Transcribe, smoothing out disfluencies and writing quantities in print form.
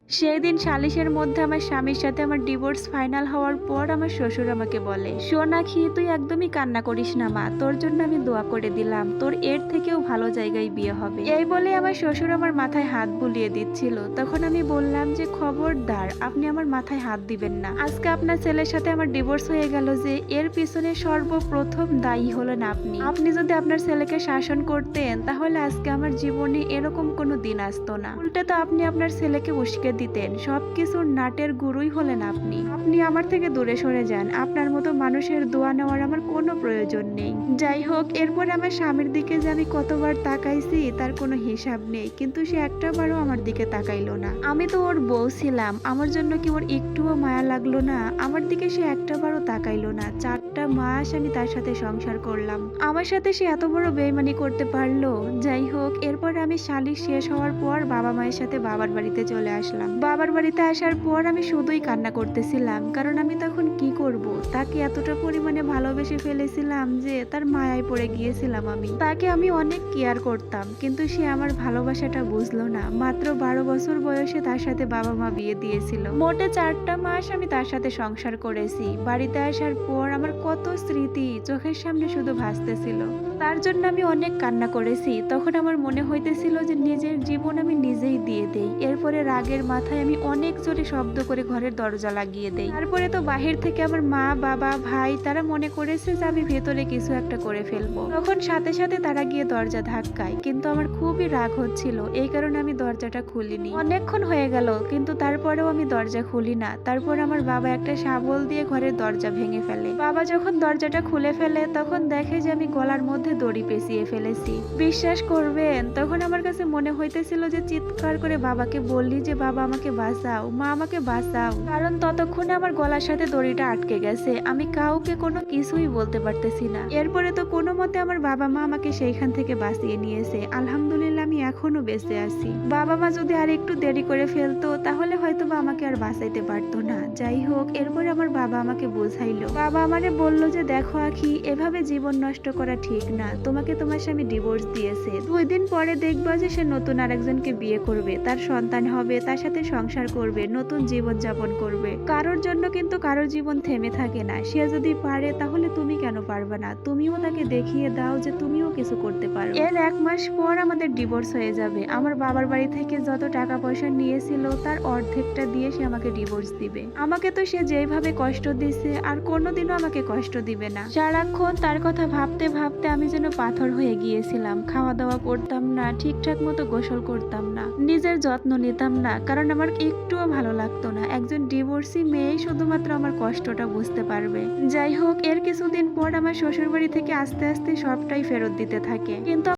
সেই দিন সালিশের মধ্যে আমার স্বামীর সাথে আমার ডিভোর্স ফাইনাল হওয়ার পর আমার শ্বশুর আমাকে বলে, সোনাক্ষী তুই একদমই কান্না করিস না মা, তোর জন্য আমি দোয়া করে দিলাম, তোর এর থেকেও ভালো জায়গায় বিয়ে হবে। এই বলে আমার শ্বশুর আমার মাথায় হাত বুলিয়ে দিচ্ছিল। তখন আমি বললাম যে খবরদার, আপনি আমার মাথায় হাত দিবেন না। আজকে আপনার ছেলের সাথে আমার ডিভোর্স হয়ে গেল যে এর পিছনে সর্বপ্রথম দায়ী হলেন আপনি। আপনি যদি আপনার ছেলেকে শাসন করতেন তাহলে আজকে আমার জীবনে এরকম কোনো দিন আসতো না। উল্টে তো আপনি আপনার ছেলেকে উস্কে দিতেন। সবকিছুর নাটের গুরুই হলেন আপনি। আপনি আমার থেকে দূরে সরে যান। আপনার মতো মানুষের দোয়া নেওয়ার আমার কোনো প্রয়োজন নেই। যাই হোক, এরপরে আমার স্বামীর দিকে যে আমি কতবার তাকাইছি তার কোনো হিসাব নেই, কিন্তু সে একটাবারও আমার দিকে তাকাইলো না। আমি তো ওর বউ ছিলাম, আমার জন্য কি ওর একটুও মায়া লাগলো না? আমার দিকে সে একটাবারও তাকাইলো না। 4টা মাস আমি তার সাথে সংসার করলাম, আমার সাথে সে এত বড় বেইমানি করতে পারলো? যাই হোক, এরপরে আমি সালিশ শেষ হওয়ার পর বাবা মায়ের সাথে বাবার বাড়িতে চলে আসলাম। বাবার বাড়িতে আসার পর আমি শুধুই কান্না করতেছিলাম, কারণ আমি তখন কি করব? তাকে এতটা পরিমাণে ভালোবেসে ফেলেছিলাম যে তার মায়ায় পড়ে গিয়েছিলাম। তাকে আমি অনেক কেয়ার করতাম, কিন্তু সে আমার ভালোবাসাটা বুঝলো না। মাত্র 12 বছর বয়সে তার সাথে বাবা মা বিয়ে দিয়েছিল। মোটে 4টা মাস আমি তার সাথে সংসার করেছি। বাড়িতে আসার পর আমার কত স্মৃতি চোখের সামনে শুধু ভাসতেছিল। তার জন্য আমি অনেক কান্না করেছি। তখন আমার মনে হইতেছিল যে নিজের জীবন আমি নিজেই দিয়ে দেই। এরপরে রাগের মাথায় আমি অনেক জোরে শব্দ করে ঘরের দরজা লাগিয়ে দেই। তারপরে তো বাহির থেকে আমার মা বাবা ভাই তারা মনে করেছে যে আমি ভেতরে কিছু একটা করে ফেলবো। তখন সাথে সাথে তারা গিয়ে দরজা ধাক্কায়, কিন্তু আমার খুবই রাগ হচ্ছিল, এই কারণে আমি দরজাটা খুলিনি। অনেকক্ষণ হয়ে গেল, কিন্তু তারপরেও আমি দরজা খুলি না। তারপর আমার বাবা একটা শাবল দিয়ে ঘরের দরজা ভেঙে ফেলে। বাবা যখন দরজাটা খুলে ফেলে তখন দেখে যে আমি গলার মধ্যে দড়ি পেঁচিয়ে ফেলেছি। বিশ্বাস করবেন, তখন আমার কাছে মনে হইতেছিল যে চিৎকার করে বাবাকে বললি যে বাবা আমাকে বাঁচাও, মা আমাকে বাঁচাও, কারণ ততক্ষণে আমার গলার সাথে দড়িটা আটকে গেছে। আমি কাউকে কোনো কিছুই বলতে পারতেছি না। এরপরে তো কোনো মতে আমার বাবা মা আমাকে সেইখান থেকে বাঁচিয়ে নিয়েছে। আলহামদুলিল্লাহ, আমি এখনো বেঁচে আছি। বাবা মা যদি আর একটু দেরি করে ফেলতো তাহলে হয়তো বা আমাকে আর বাঁচাইতে পারতো না। যাই হোক, এরপরে আমার বাবা আমাকে বোঝাইলো। বাবা আমারে বলল যে দেখো আখি, এভাবে জীবন নষ্ট করা ঠিক না। তোমাকে তোমার স্বামী ডিভোর্স দিয়েছে, 2 দিন পরে দেখবা যে সে নতুন আরেকজনকে বিয়ে করবে, তার সন্তান হবে, তার সাথে সংসার করবে, নতুন জীবন যাপন করবে। কারোর জন্য কিন্তু কারোর জীবন থেমে থাকে না। সে যদি পারে তাহলে তুমি কেন পারবে না? তুমিও তাকে দেখিয়ে দাও যে তুমিও কিছু করতে পারো। এর 1 মাস পর আমাদের ডিভোর্স হয়ে যাবে। আমার বাবার বাড়ি থেকে যত টাকা পয়সা নিয়েছিল তার অর্ধেকটা দিয়ে সে আমাকে ডিভোর্স দিবে। আমাকে তো সে যেভাবে কষ্ট দিছে আর কোনোদিনও আমাকে কষ্ট দিবে না। সারাক্ষণ তার কথা ভাবতে ভাবতে আমি যেন পাথর হয়ে গিয়েছিলাম। খাওয়া দাওয়া করতাম না, ঠিকঠাক মতো গোসল করতাম না, নিজের যত্ন নিতাম না, কারণ আমার একটুও ভালো লাগতো না। একজন ডিভোর্সি মেয়ে শুধুমাত্র আমার কষ্টটা বুঝতে পারবে। যাই হোক, এর কিছুদিন পর আমার শ্বশুর বাড়ি থেকে আস্তে আস্তে সবটাই ফেরত দিতে থাকে, কিন্তু